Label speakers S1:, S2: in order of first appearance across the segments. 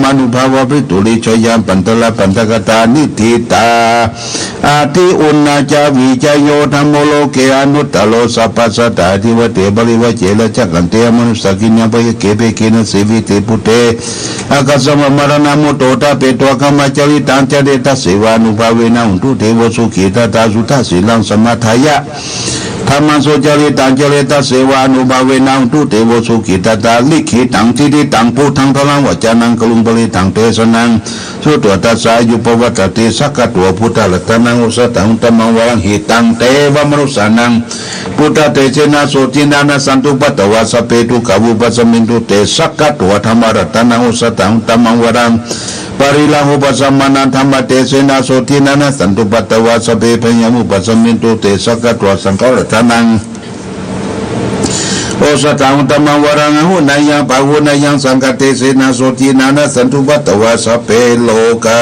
S1: มานุภาวะพิตุริชยามปันตละปันตกตานิทิตาอาทิอุณนาจาวิจโยธรรมโลเกอนุตตโลสัพพสัตตาทิวเตบริวเจละจักขันเตมนุสกิญญาปยเกเปเกนะสิวิติปุเตอากาสมมรณะมุตโตตาเปตวกรรมจริตังจเดตเสวานุภาเวนะอุตุเทวสุขีตตาสุทัสสิลังสมัทายะธรรมโสจริตังจริตเสวานุภาเวนะอุตุเทวสุขีตตาลิขิตังทิฏฐิตังพุทธังทลังวจานังกลุงบริตังเทศนังสุตตัสสายุปวัตติสักกตัวพุทธลัตนังอุสตังตมังวรังหิตังเตวมรุสานังพุทธเตเจนะโสตินานะสันตุปัตตวาสเปตุกาวุปัสมินตุเตสักกตัวธรรมรัตนังอุสตังตมังวรังปริลาหุปัสมานันธรรมเตเสนาโสตินานะสันตุปัตตวาสเปพยามุปัสมินตุเตสักกตัวสังฆรัตนังโอสตังตมังวรังหุนายังปะหุนายังสังฆเตเสนาโสตินานะสันตุปัตตวาสเปโลกา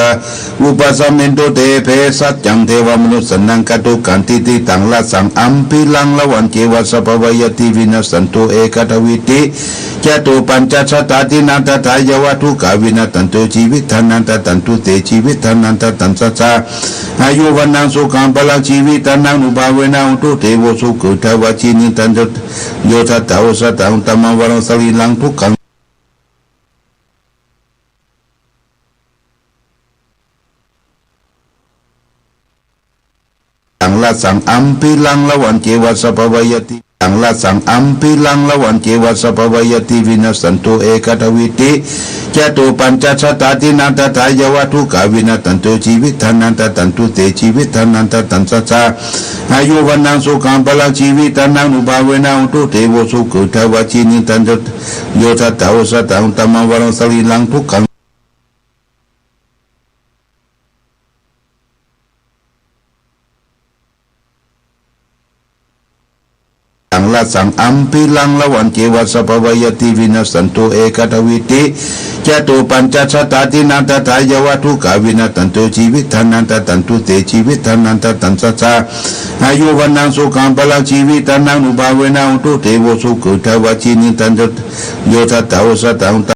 S1: อุปัสมินตุเตเพสัจจังเทวมนุสนังกตุกันติติตังละสังอัมพิลังละวันเจวะสัพพยติวินัสสันตุเอกทวิติจตุปัญจชตาตินันตถายวัตุกาวินัตันตุชีวิตานันตตันตุเตชีวิตานันตตันสัจจาอายุวันนังสุขังพลังชีวิตานังอุบาเวนะอุตุเทวสุขุทวชินิตันตุโยทัตตาอุสตังตมังวรังสลีลังทุกขังตังละสังอัมพิลังละวันเจวะสัพพยติตังละสังอัมพิลังละวันเจวะสัพพยติวินัสสันตุเอกทวิติจตุปัญจชตาตินันตถายวัตุกาวินัตันตุชีวิตานันตตันตุเตชีวิตานันตตันสัจจาอายุวันนังสุขังพลังชีวิตานังอุบาเวนะอุตุเทวสุขุทวชินิตันตุโยทัตตาอุสตังตมังวรังสลีลังทุกขังตังละสังอัมพิลังละวันเจวะสัพพยติวินัสสันตุเอกทวิติจตุปัญจชตาตินันตถายวัตุกาวินัตันตุชีวิตานันตตันตุเตชีวิตานันตตันสัจจาอายุวันนังสุขังพลังชีวิตานังอุบาเวนะอุตุเทวสุขุทวชินิตันตุโยทัตตาอุสตัง